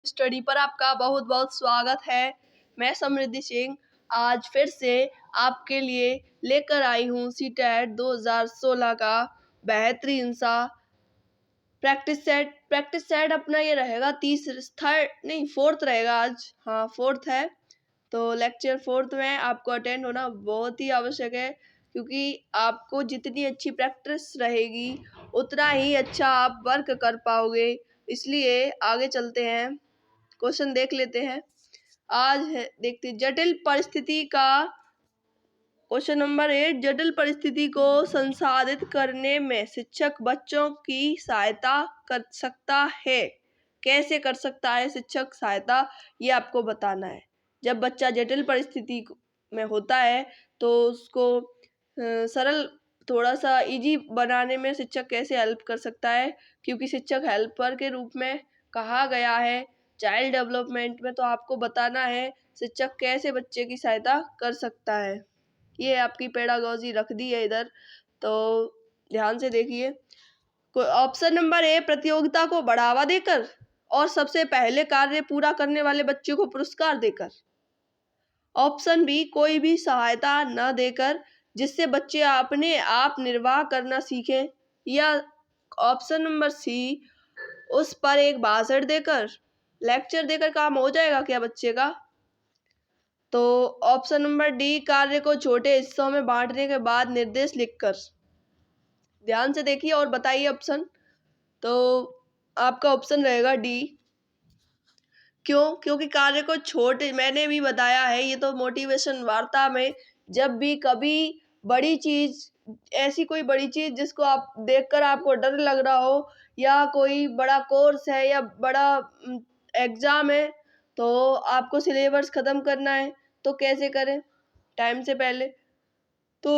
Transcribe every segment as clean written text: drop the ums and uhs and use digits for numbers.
Study पर आपका बहुत बहुत स्वागत है। मैं समृद्धि सिंह आज फिर से आपके लिए लेकर आई हूँ सीटेट 2016 का बेहतरीन सा प्रैक्टिस सेट अपना ये रहेगा फोर्थ रहेगा आज। हाँ, फोर्थ है। तो लेक्चर फोर्थ में आपको अटेंड होना बहुत ही आवश्यक है, क्योंकि आपको जितनी अच्छी प्रैक्टिस रहेगी उतना ही अच्छा आप वर्क कर पाओगे। इसलिए आगे चलते हैं, क्वेश्चन देख लेते हैं। आज है देखते जटिल परिस्थिति का क्वेश्चन नंबर 8। जटिल परिस्थिति को संसाधित करने में शिक्षक बच्चों की सहायता कर सकता है। कैसे कर सकता है शिक्षक सहायता, ये आपको बताना है। जब बच्चा जटिल परिस्थिति में होता है तो उसको सरल, थोड़ा सा इजी बनाने में शिक्षक कैसे हेल्प कर सकता है, क्योंकि शिक्षक हेल्पर के रूप में कहा गया है चाइल्ड डेवलपमेंट में। तो आपको बताना है शिक्षक कैसे बच्चे की सहायता कर सकता है। ये आपकी पेडागोजी रख दी है इधर, तो ध्यान से देखिए। ऑप्शन नंबर ए, प्रतियोगिता को बढ़ावा देकर और सबसे पहले कार्य पूरा करने वाले बच्चे को पुरस्कार देकर। ऑप्शन बी, कोई भी सहायता न देकर जिससे बच्चे अपने आप निर्वाह करना सीखें। या ऑप्शन नंबर सी, उस पर एक भाषण देकर, लेक्चर देकर काम हो जाएगा क्या बच्चे का। तो ऑप्शन नंबर डी, कार्य को छोटे हिस्सों में बांटने के बाद निर्देश लिखकर। ध्यान से देखिए और बताइए ऑप्शन। तो आपका ऑप्शन रहेगा डी। क्यों? क्योंकि कार्य को छोटे, मैंने भी बताया है, ये तो मोटिवेशन वार्ता में जब भी कभी बड़ी चीज, ऐसी कोई बड़ी चीज जिसको आप देखकर आपको डर लग रहा हो, या कोई बड़ा कोर्स है या बड़ा एग्जाम है, तो आपको सिलेबस खत्म करना है, तो कैसे करें? टाइम से पहले। तो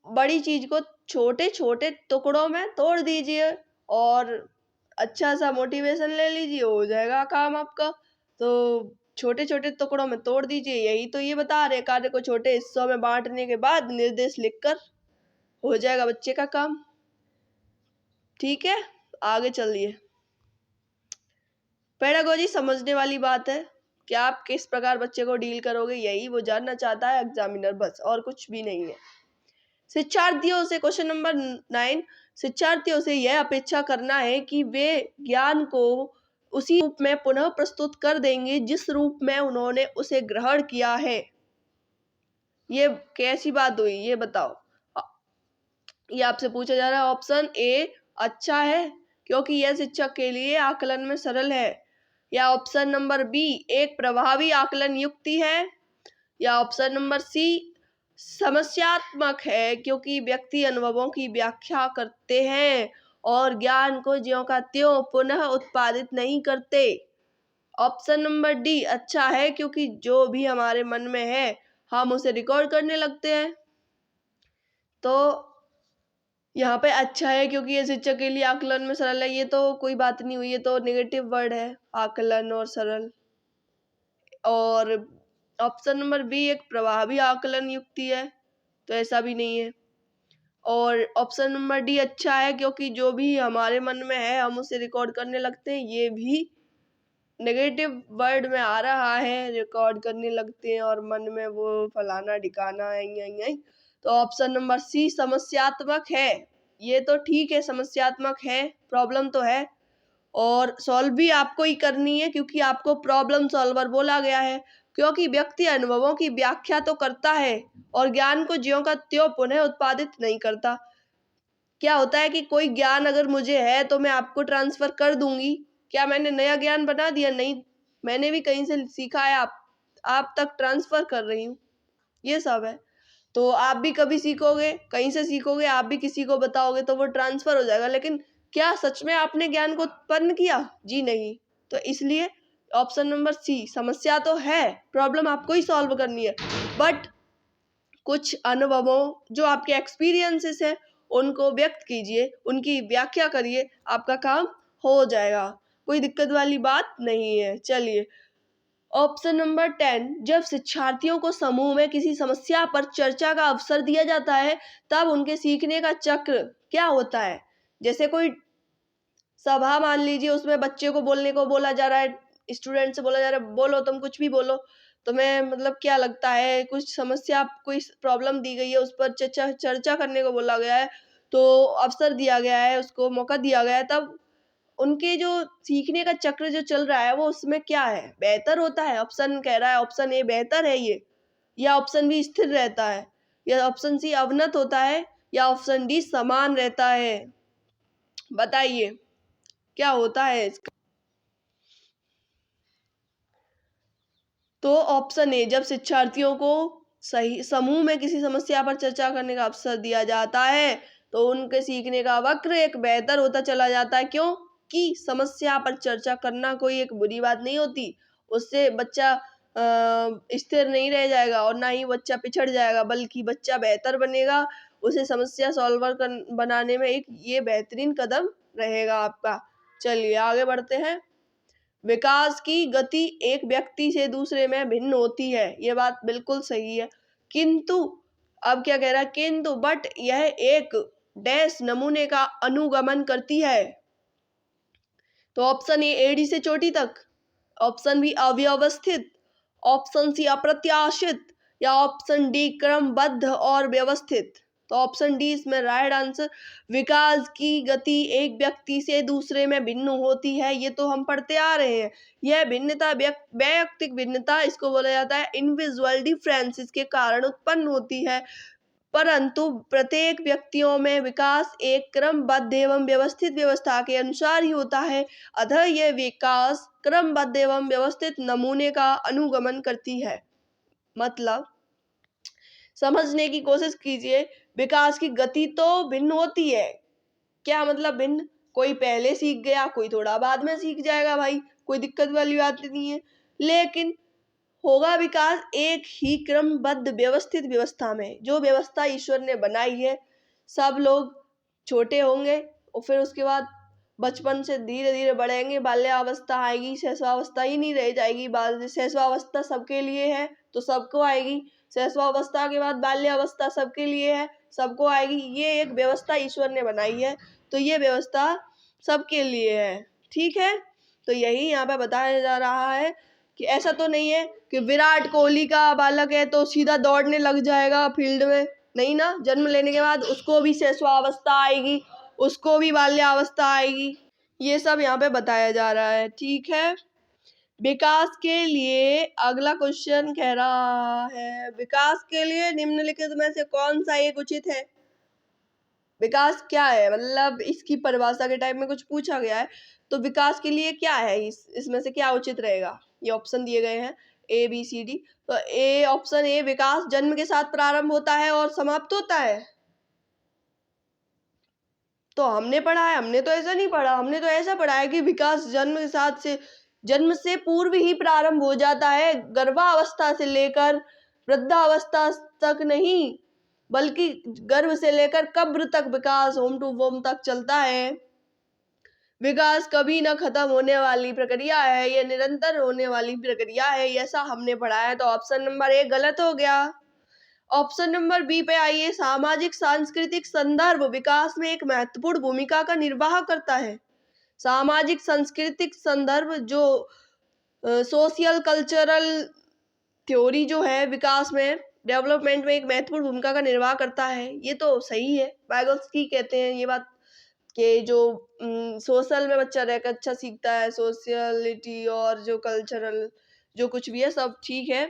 बड़ी चीज को छोटे छोटे टुकड़ों में तोड़ दीजिए और अच्छा सा मोटिवेशन ले लीजिए, हो जाएगा काम आपका। तो छोटे छोटे टुकड़ों में तोड़ दीजिए, यही तो ये बता रहे, कार्य को छोटे हिस्सों में बांटने के बाद निर्देश लिखकर हो जाएगा बच्चे का काम। ठीक है, आगे चलिए। पेडागोजी समझने वाली बात है कि आप किस प्रकार बच्चे को डील करोगे, यही वो जानना चाहता है एग्जामिनर, बस और कुछ भी नहीं है। शिक्षार्थियों से क्वेश्चन नंबर 9, शिक्षार्थियों से यह अपेक्षा करना है कि वे ज्ञान को उसी रूप में पुनः प्रस्तुत कर देंगे जिस रूप में उन्होंने उसे ग्रहण किया है। ये कैसी बात हुई, ये बताओ। ये आपसे पूछा जा रहा है। ऑप्शन ए अच्छा है, क्योंकि यह शिक्षक के लिए आकलन में सरल है। या ऑप्शन नंबर बी, एक प्रभावी आकलन युक्ति है। या ऑप्शन नंबर सी, समस्यात्मक है, क्योंकि व्यक्ति अनुभवों की व्याख्या करते हैं और ज्ञान को ज्यों का त्यों पुनः उत्पादित नहीं करते। ऑप्शन नंबर डी, अच्छा है, क्योंकि जो भी हमारे मन में है हम उसे रिकॉर्ड करने लगते हैं। तो यहाँ पे अच्छा है क्योंकि ये शिक्षक के लिए आकलन में सरल है, ये तो कोई बात नहीं हुई, ये तो नेगेटिव वर्ड है, आकलन और सरल। और ऑप्शन नंबर बी, एक प्रभावी आकलन युक्ति है, तो ऐसा भी नहीं है। और ऑप्शन नंबर डी अच्छा है, क्योंकि जो भी हमारे मन में है हम उसे रिकॉर्ड करने लगते हैं, ये भी नेगेटिव वर्ड में आ रहा है, रिकॉर्ड करने लगते हैं और मन में वो फलाना ढिकाना है। तो ऑप्शन नंबर सी, समस्यात्मक है। ये तो ठीक है, समस्यात्मक है, प्रॉब्लम तो है और सॉल्व भी आपको ही करनी है, क्योंकि आपको प्रॉब्लम सॉल्वर बोला गया है। क्योंकि व्यक्ति अनुभवों की व्याख्या तो करता है और ज्ञान को ज्यों का त्यों पुनः उत्पादित नहीं करता। क्या होता है कि कोई ज्ञान अगर मुझे है तो मैं आपको ट्रांसफर कर दूंगी, क्या मैंने नया ज्ञान बना दिया? नहीं, मैंने भी कहीं से सीखा है, आप तक ट्रांसफर कर रही हूँ, ये सब है। तो आप भी कभी सीखोगे, कहीं से सीखोगे, आप भी किसी को बताओगे तो वो ट्रांसफर हो जाएगा, लेकिन क्या सच में आपने ज्ञान को उत्पन्न किया? जी नहीं। तो इसलिए ऑप्शन नंबर सी, समस्या तो है, प्रॉब्लम आपको ही सॉल्व करनी है, बट कुछ अनुभवों, जो आपके एक्सपीरियंसेस है, उनको व्यक्त कीजिए, उनकी व्याख्या करिए, आपका काम हो जाएगा, कोई दिक्कत वाली बात नहीं है। चलिए, ऑप्शन नंबर 10, जब शिक्षार्थियों को समूह में किसी समस्या पर चर्चा का अवसर दिया जाता है तब उनके सीखने का चक्र क्या होता है? जैसे कोई सभा मान लीजिए, उसमें बच्चे को बोलने को बोला जा रहा है, स्टूडेंट से बोला जा रहा है बोलो तुम कुछ भी बोलो, तुम्हें मतलब क्या लगता है, कुछ समस्या कोई प्रॉब्लम दी गई है उस पर चर्चा करने को बोला गया है, तो अवसर दिया गया है, उसको मौका दिया गया है, तब उनके जो सीखने का चक्र जो चल रहा है वो उसमें क्या है, बेहतर होता है। ऑप्शन कह रहा है ऑप्शन ए बेहतर है ये, या ऑप्शन बी स्थिर रहता है, या ऑप्शन सी अवनत होता है, या ऑप्शन डी समान रहता है। बताइए क्या होता है इसका। तो ऑप्शन ए, जब शिक्षार्थियों को सही समूह में किसी समस्या पर चर्चा करने का अवसर दिया जाता है तो उनके सीखने का वक्र एक बेहतर होता चला जाता है। क्यों कि समस्या पर चर्चा करना कोई एक बुरी बात नहीं होती, उससे बच्चा स्थिर नहीं रह जाएगा और ना ही बच्चा पिछड़ जाएगा, बल्कि बच्चा बेहतर बनेगा, उसे समस्या सॉल्वर बनाने में एक ये बेहतरीन कदम रहेगा आपका। चलिए आगे बढ़ते हैं। विकास की गति एक व्यक्ति से दूसरे में भिन्न होती है, ये बात बिल्कुल सही है, किंतु अब क्या कह रहा है, किंतु बट यह एक डैश नमूने का अनुगमन करती है। तो ऑप्शन ए एड़ी से चोटी तक, ऑप्शन बी अव्यवस्थित, ऑप्शन सी अप्रत्याशित, या ऑप्शन डी क्रमबद्ध और व्यवस्थित। तो ऑप्शन डी इसमें राइट आंसर। विकास की गति एक व्यक्ति से दूसरे में भिन्न होती है, ये तो हम पढ़ते आ रहे हैं। यह भिन्नता वैयक्तिक भिन्नता, इसको बोला जाता है इंडिविजुअल डिफरेंसेस के कारण उत्पन्न होती है, परंतु प्रत्येक व्यक्तियों में विकास एक क्रमबद्ध एवं व्यवस्थित व्यवस्था के अनुसार ही होता है, अतः यह विकास क्रमबद्ध एवं व्यवस्थित नमूने का अनुगमन करती है। मतलब समझने की कोशिश कीजिए, विकास की गति तो भिन्न होती है। क्या मतलब भिन्न, कोई पहले सीख गया, कोई थोड़ा बाद में सीख जाएगा, भाई कोई दिक्कत वाली बात नहीं है, लेकिन होगा विकास एक ही क्रमबद्ध व्यवस्थित व्यवस्था में। जो व्यवस्था ईश्वर ने बनाई है, सब लोग छोटे होंगे और फिर उसके बाद बचपन से धीरे धीरे बढ़ेंगे, बाल्यावस्था आएगी, शैशवावस्था ही नहीं रह जाएगी। शैशवावस्था सबके लिए है तो सबको आएगी, शैशवावस्था के बाद बाल्यावस्था सबके लिए है, सबको आएगी। ये एक व्यवस्था ईश्वर ने बनाई है, तो ये व्यवस्था सबके लिए है, ठीक है। तो यही यहाँ पे बताया जा रहा है कि ऐसा तो नहीं है कि विराट कोहली का बालक है तो सीधा दौड़ने लग जाएगा फील्ड में, नहीं ना, जन्म लेने के बाद उसको भी शैशवावस्था आएगी, उसको भी बाल्यावस्था आएगी, ये सब यहाँ पे बताया जा रहा है, ठीक है। विकास के लिए अगला क्वेश्चन कह रहा है, विकास के लिए निम्नलिखित में से कौन सा एक उचित है। विकास क्या है, मतलब इसकी परिभाषा के टाइप में कुछ पूछा गया है, तो विकास के लिए क्या है, इसमें से क्या उचित रहेगा। ये ऑप्शन दिए गए हैं ए बी सी डी। तो ए ऑप्शन ए, विकास जन्म के साथ प्रारंभ होता है और समाप्त होता है। तो हमने पढ़ा है, हमने तो ऐसा नहीं पढ़ा, हमने तो ऐसा पढ़ा है कि विकास जन्म के साथ से, जन्म से पूर्व ही प्रारंभ हो जाता है, गर्भावस्था से लेकर वृद्धावस्था तक नहीं, बल्कि गर्भ से लेकर कब्र तक विकास होम टू होम तक चलता है। विकास कभी न खत्म होने वाली प्रक्रिया है, यह निरंतर होने वाली प्रक्रिया है, ऐसा हमने पढ़ा है। तो ऑप्शन नंबर ए गलत हो गया। ऑप्शन नंबर बी पे आइए, सामाजिक सांस्कृतिक संदर्भ विकास में एक महत्वपूर्ण भूमिका का निर्वाह करता है। सामाजिक सांस्कृतिक संदर्भ जो सोशियल कल्चरल थ्योरी जो है विकास में, डेवलपमेंट में एक महत्वपूर्ण भूमिका का निर्वाह करता है, ये तो सही है। वाइगोत्स्की कहते हैं ये बात कि जो सोशल में बच्चा रहकर अच्छा सीखता है, सोशलिटी और जो कल्चरल जो कुछ भी है सब ठीक है,